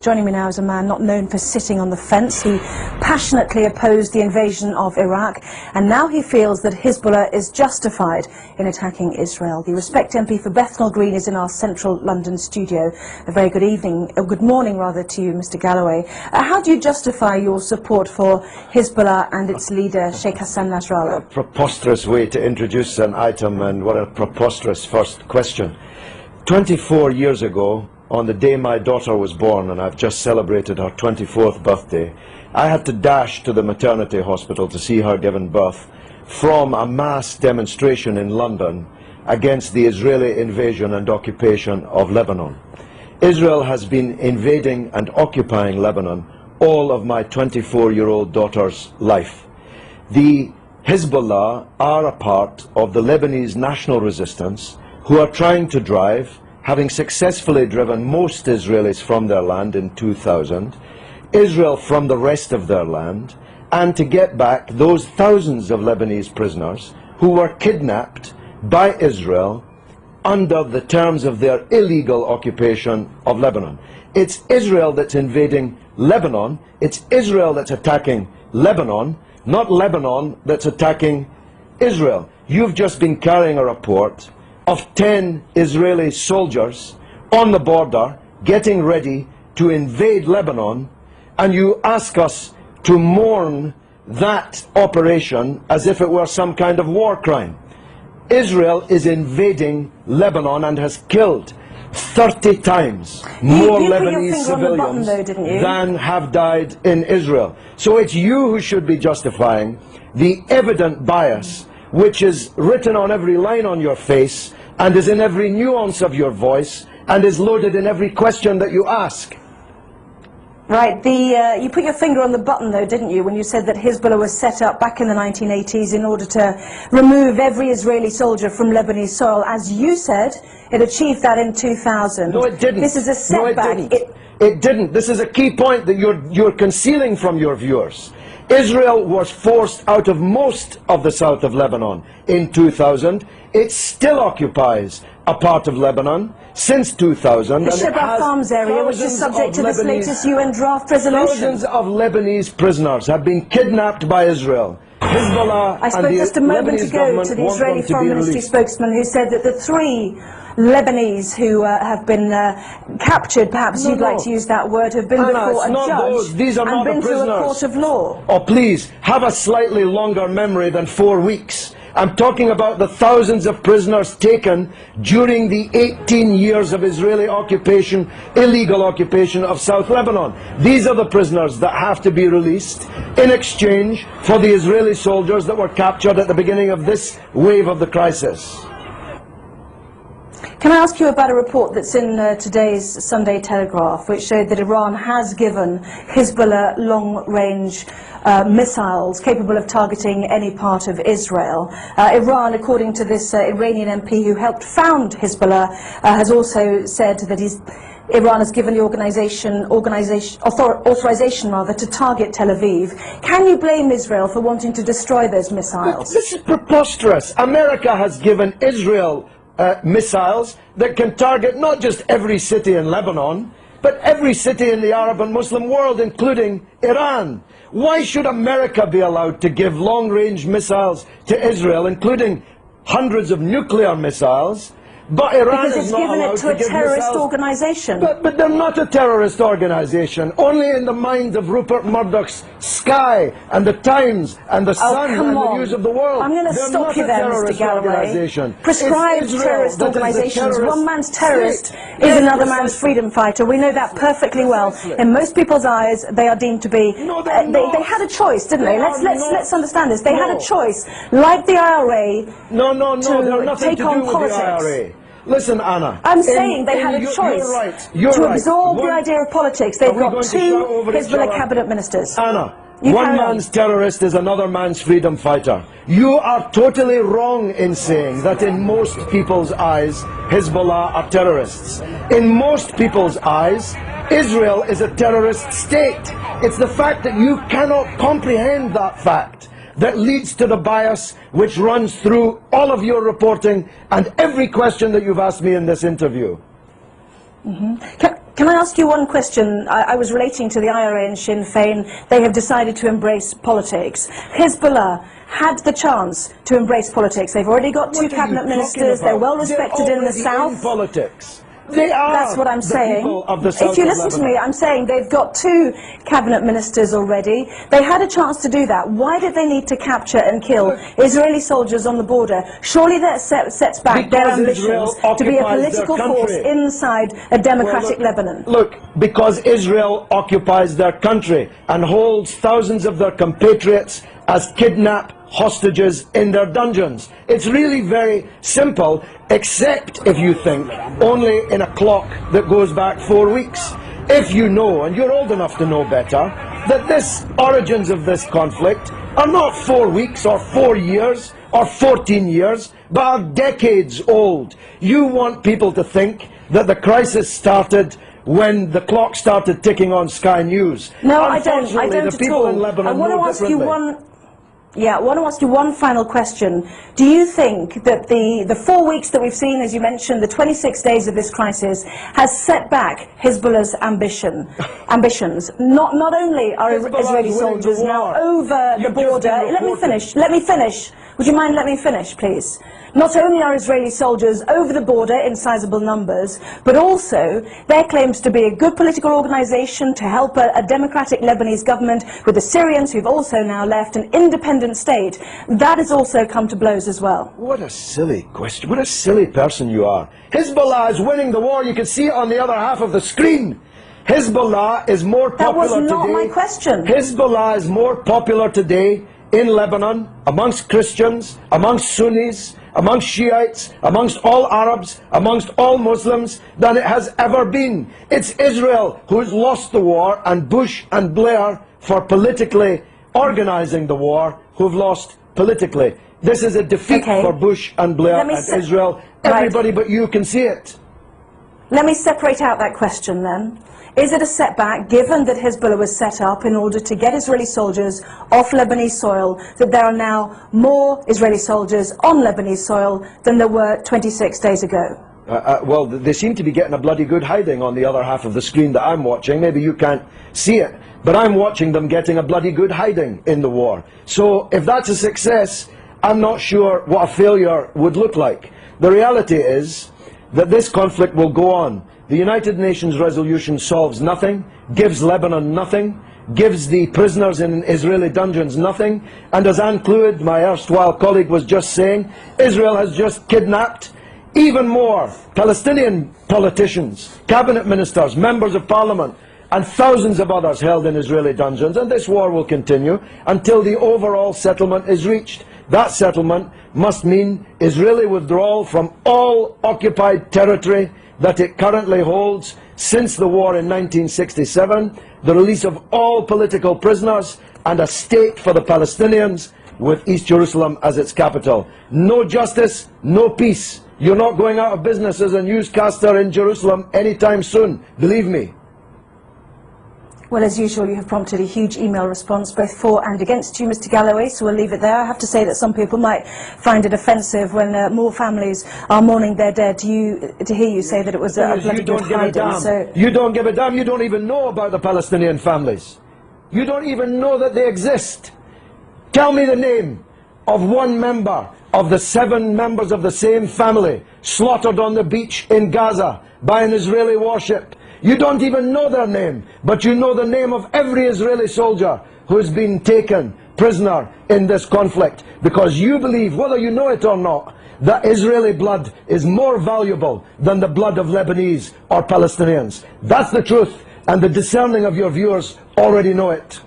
Joining me now is a man not known for sitting on the fence. He passionately opposed the invasion of Iraq, and now he feels that Hezbollah is justified in attacking Israel. The Respect MP for Bethnal Green is in our central London studio. A very good evening, good morning rather, to you, Mr. Galloway. How do you justify your support for Hezbollah and its leader, Sheikh Hassan Nasrallah? A preposterous way to introduce an item, and what a preposterous first question. 24 years ago, on the day my daughter was born, and I've just celebrated her 24th birthday, I had to dash to the maternity hospital to see her given birth from a mass demonstration in London against the Israeli invasion and occupation of Lebanon. Israel has been invading and occupying Lebanon all of my 24-year-old daughter's life. The Hezbollah are a part of the Lebanese national resistance who are trying to drive, having successfully driven most Israelis from their land in 2000, Israel from the rest of their land, and to get back those thousands of Lebanese prisoners who were kidnapped by Israel under the terms of their illegal occupation of Lebanon. It's Israel that's invading Lebanon, it's Israel that's attacking Lebanon, not Lebanon that's attacking Israel. You've just been carrying a report of 10 Israeli soldiers on the border getting ready to invade Lebanon, and you ask us to mourn that operation as if it were some kind of war crime. Israel is invading Lebanon and has killed 30 times more Lebanese civilians than have died in Israel. So it's you who should be justifying the evident bias which is written on every line on your face and is in every nuance of your voice and is loaded in every question that you ask. Right, you put your finger on the button though, didn't you, when you said that Hezbollah was set up back in the 1980s in order to remove every Israeli soldier from Lebanese soil. As you said, it achieved that in 2000. No, it didn't. This is a setback. No, it didn't. It didn't. This is a key point that you're concealing from your viewers. Israel was forced out of most of the south of Lebanon in 2000. It still occupies a part of Lebanon since 2000. The Shebaa Farms area, which is subject to this latest UN draft resolution. Thousands of Lebanese prisoners have been kidnapped by Israel. Hezbollah I spoke just a moment ago to the Israeli Foreign Ministry spokesman who said that the 3 Lebanese who have been captured, perhaps you'd like to use that word, have been before a judge and been through a court of law. Oh, please, have a slightly longer memory than 4 weeks. I'm talking about the thousands of prisoners taken during the 18 years of Israeli occupation, illegal occupation of South Lebanon. These are the prisoners that have to be released in exchange for the Israeli soldiers that were captured at the beginning of this wave of the crisis. Can I ask you about a report that's in today's Sunday Telegraph, which showed that Iran has given Hezbollah long-range missiles capable of targeting any part of Israel. Iran, according to this Iranian MP who helped found Hezbollah, has also said that Iran has given the authorization to target Tel Aviv. Can you blame Israel for wanting to destroy those missiles? This is preposterous. America has given Israel missiles that can target not just every city in Lebanon, but every city in the Arab and Muslim world, including Iran. Why should America be allowed to give long-range missiles to Israel, including hundreds of nuclear missiles, but Iran is not allowed to give missiles? Because it's given it to a terrorist organization. But they're not a terrorist organization. Only in the mind of Rupert Murdoch's Sky and the Times and the Sun and the News of the World. I'm going to stop you there, Mr. Galloway. Prescribed terrorist organizations. One man's terrorist is another man's freedom fighter. We know that perfectly well. In most people's eyes, they are deemed to be. They had a choice, didn't they? Let's understand this. They had a choice, like the IRA, to take on politics. Listen, Anna. I'm saying they had a choice to absorb the idea of politics. They've got 2 Hezbollah cabinet ministers. Anna, one man's terrorist is another man's freedom fighter. You are totally wrong in saying that in most people's eyes, Hezbollah are terrorists. In most people's eyes, Israel is a terrorist state. It's the fact that you cannot comprehend that fact that leads to the bias which runs through all of your reporting and every question that you've asked me in this interview. Can I ask you one question? I was relating to the IRA and Sinn Féin. They have decided to embrace politics. Hezbollah had the chance to embrace politics. They've already got two cabinet ministers. They're well respected in the south. In politics. They are. That's what I'm saying. Of the south if you of listen to Lebanon. me, I'm saying they've got two cabinet ministers already. They had a chance to do that. Why did they need to capture and kill Israeli soldiers on the border? Surely that sets back their Because ambitions Israel to be a occupies their political force country. inside a democratic Lebanon. Look, because Israel occupies their country and holds thousands of their compatriots as kidnapped hostages in their dungeons. It's really very simple, except if you think only in a clock that goes back 4 weeks. If you know, and you're old enough to know better, that this origins of this conflict are not 4 weeks or 4 years or 14 years, but are decades old. You want people to think that the crisis started when the clock started ticking on Sky News. No, I don't. I Unfortunately, don't the at people all. in Lebanon I want know to ask you differently. one. Yeah, I want to ask you one final question. Do you think that the 4 weeks that we've seen, as you mentioned, the 26 days of this crisis, has set back Hezbollah's ambitions? Not only are Hezbollah Israeli is winning the soldiers now war. over You've the just border. been Let me reported. finish. Let me finish. Would you mind let me finish, please? Not only are Israeli soldiers over the border in sizable numbers, but also there claims to be a good political organization to help a democratic Lebanese government with the Syrians who've also now left an independent state. That has also come to blows as well. What a silly question. What a silly person you are. Hezbollah is winning the war. You can see it on the other half of the screen. Hezbollah is more That was popular not today. my question. Hezbollah is more popular today in Lebanon, amongst Christians, amongst Sunnis, amongst Shiites, amongst all Arabs, amongst all Muslims, than it has ever been. It's Israel who's lost the war, and Bush and Blair, for politically organizing the war, who've lost politically. This is a defeat Okay. for Bush and Blair Let me and se- Israel. Right. Everybody but you can see it. Let me separate out that question then. Is it a setback, given that Hezbollah was set up in order to get Israeli soldiers off Lebanese soil, that there are now more Israeli soldiers on Lebanese soil than there were 26 days ago? Well, they seem to be getting a bloody good hiding on the other half of the screen that I'm watching. Maybe you can't see it, but I'm watching them getting a bloody good hiding in the war. So if that's a success, I'm not sure what a failure would look like. The reality is that this conflict will go on. The United Nations resolution solves nothing, gives Lebanon nothing, gives the prisoners in Israeli dungeons nothing, and as Anne Clewid, my erstwhile colleague, was just saying, Israel has just kidnapped even more Palestinian politicians, cabinet ministers, members of parliament, and thousands of others held in Israeli dungeons, and this war will continue until the overall settlement is reached. That settlement must mean Israeli withdrawal from all occupied territory that it currently holds since the war in 1967, the release of all political prisoners, and a state for the Palestinians with East Jerusalem as its capital. No justice, no peace. You're not going out of business as a newscaster in Jerusalem anytime soon, believe me. Well, as usual, you have prompted a huge email response, both for and against you, Mr. Galloway, so we'll leave it there. I have to say that some people might find it offensive when more families are mourning their dead to hear you say that it was a bloody You don't good give a hiding. damn. So You don't give a damn. You don't even know about the Palestinian families. You don't even know that they exist. Tell me the name of one member of the 7 members of the same family slaughtered on the beach in Gaza by an Israeli warship. You don't even know their name, but you know the name of every Israeli soldier who's been taken prisoner in this conflict, because you believe, whether you know it or not, that Israeli blood is more valuable than the blood of Lebanese or Palestinians. That's the truth, and the discerning of your viewers already know it.